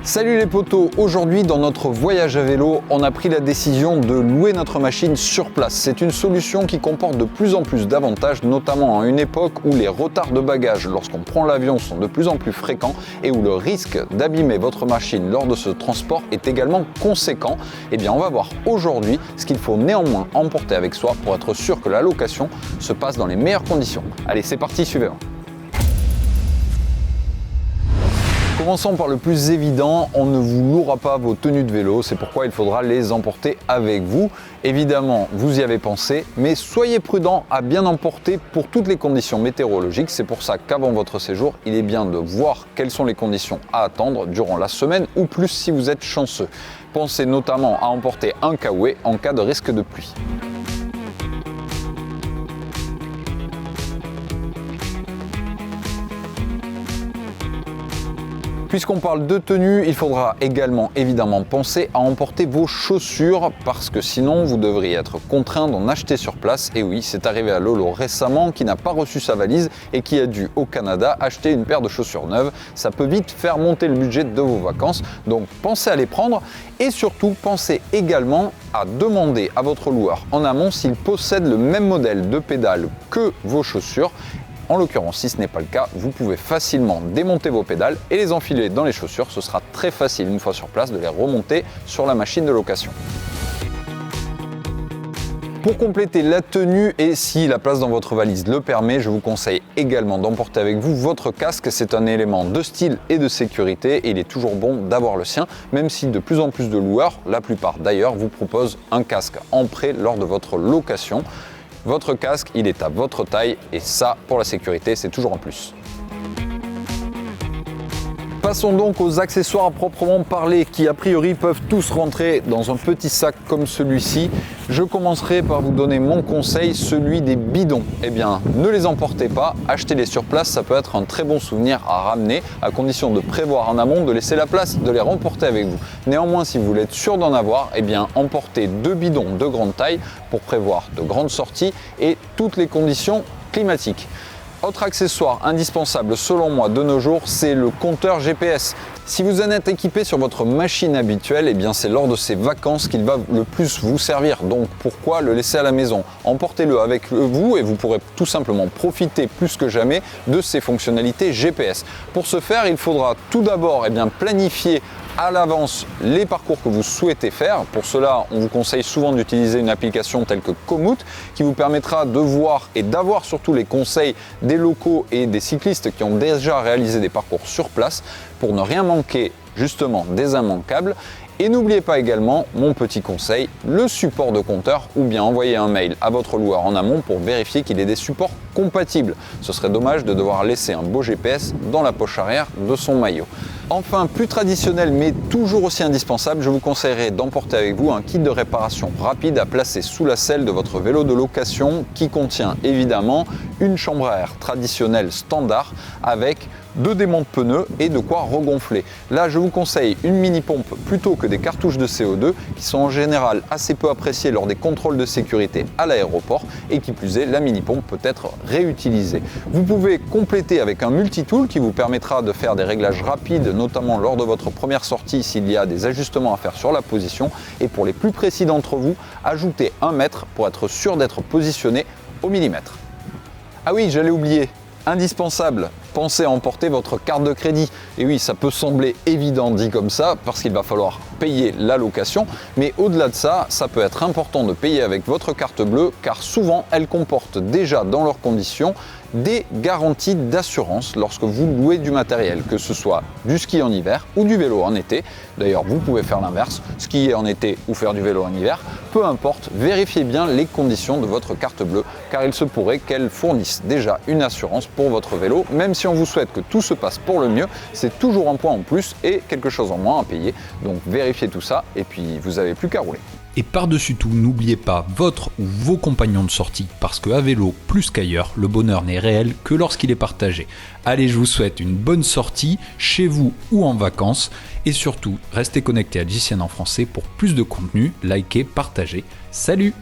Salut les potos, aujourd'hui dans notre voyage à vélo, on a pris la décision de louer notre machine sur place. C'est une solution qui comporte de plus en plus d'avantages, notamment à une époque où les retards de bagages lorsqu'on prend l'avion sont de plus en plus fréquents et où le risque d'abîmer votre machine lors de ce transport est également conséquent. Eh bien on va voir aujourd'hui ce qu'il faut néanmoins emporter avec soi pour être sûr que la location se passe dans les meilleures conditions. Allez, c'est parti, suivez-moi. Commençons par le plus évident, on ne vous louera pas vos tenues de vélo, c'est pourquoi il faudra les emporter avec vous. Évidemment, vous y avez pensé, mais soyez prudent à bien emporter pour toutes les conditions météorologiques. C'est pour ça qu'avant votre séjour, il est bien de voir quelles sont les conditions à attendre durant la semaine ou plus si vous êtes chanceux. Pensez notamment à emporter un kawaii en cas de risque de pluie. Puisqu'on parle de tenue, il faudra également évidemment penser à emporter vos chaussures parce que sinon vous devriez être contraint d'en acheter sur place. Et oui, c'est arrivé à Lolo récemment qui n'a pas reçu sa valise et qui a dû au Canada acheter une paire de chaussures neuves. Ça peut vite faire monter le budget de vos vacances, donc pensez à les prendre et surtout pensez également à demander à votre loueur en amont s'il possède le même modèle de pédales que vos chaussures. En l'occurrence, si ce n'est pas le cas, vous pouvez facilement démonter vos pédales et les enfiler dans les chaussures. Ce sera très facile une fois sur place de les remonter sur la machine de location. Pour compléter la tenue et si la place dans votre valise le permet, je vous conseille également d'emporter avec vous votre casque. C'est un élément de style et de sécurité et il est toujours bon d'avoir le sien, même si de plus en plus de loueurs, la plupart d'ailleurs, vous proposent un casque en prêt lors de votre location. Votre casque, il est à votre taille et ça, pour la sécurité, c'est toujours un plus. Passons donc aux accessoires à proprement parler qui a priori peuvent tous rentrer dans un petit sac comme celui-ci. Je commencerai par vous donner mon conseil, celui des bidons. Eh bien, ne les emportez pas, achetez-les sur place, ça peut être un très bon souvenir à ramener, à condition de prévoir en amont, de laisser la place, de les remporter avec vous. Néanmoins, si vous voulez être sûr d'en avoir, eh bien, emportez 2 bidons de grande taille pour prévoir de grandes sorties et toutes les conditions climatiques. Autre accessoire indispensable selon moi de nos jours, c'est le compteur GPS. Si vous en êtes équipé sur votre machine habituelle, eh bien c'est lors de ces vacances qu'il va le plus vous servir. Donc pourquoi le laisser à la maison? Emportez-le avec vous et vous pourrez tout simplement profiter plus que jamais de ces fonctionnalités GPS. Pour ce faire, il faudra tout d'abord planifier à l'avance les parcours que vous souhaitez faire. Pour cela, on vous conseille souvent d'utiliser une application telle que Komoot qui vous permettra de voir et d'avoir surtout les conseils des locaux et des cyclistes qui ont déjà réalisé des parcours sur place pour ne rien manquer justement des immanquables. Et n'oubliez pas également mon petit conseil, le support de compteur ou bien envoyer un mail à votre loueur en amont pour vérifier qu'il ait des supports compatibles. Ce serait dommage de devoir laisser un beau GPS dans la poche arrière de son maillot. Enfin, plus traditionnel mais toujours aussi indispensable, je vous conseillerais d'emporter avec vous un kit de réparation rapide à placer sous la selle de votre vélo de location qui contient évidemment une chambre à air traditionnelle standard avec 2 démonts de pneus et de quoi regonfler. Là, je vous conseille une mini-pompe plutôt que des cartouches de CO2 qui sont en général assez peu appréciées lors des contrôles de sécurité à l'aéroport et qui plus est, la mini-pompe peut être réutilisée. Vous pouvez compléter avec un multitool qui vous permettra de faire des réglages rapides, notamment lors de votre première sortie s'il y a des ajustements à faire sur la position et pour les plus précis d'entre vous, ajoutez 1 mètre pour être sûr d'être positionné au millimètre. Ah oui, j'allais oublier, indispensable, pensez à emporter votre carte de crédit. Et oui, ça peut sembler évident dit comme ça, parce qu'il va falloir payer la location, mais au-delà de ça, ça peut être important de payer avec votre carte bleue, car souvent, elle comporte déjà dans leurs conditions des garanties d'assurance lorsque vous louez du matériel, que ce soit du ski en hiver ou du vélo en été. D'ailleurs, vous pouvez faire l'inverse, skier en été ou faire du vélo en hiver, peu importe, vérifiez bien les conditions de votre carte bleue, car il se pourrait qu'elle fournisse déjà une assurance pour votre vélo, même si on vous souhaite que tout se passe pour le mieux, c'est toujours un point en plus et quelque chose en moins à payer. Donc vérifiez tout ça et puis vous n'avez plus qu'à rouler. Et par-dessus tout, n'oubliez pas votre ou vos compagnons de sortie, parce qu'à vélo, plus qu'ailleurs, le bonheur n'est réel que lorsqu'il est partagé. Allez, je vous souhaite une bonne sortie, chez vous ou en vacances, et surtout, restez connectés à JCN en français pour plus de contenu, likez, partagez. Salut!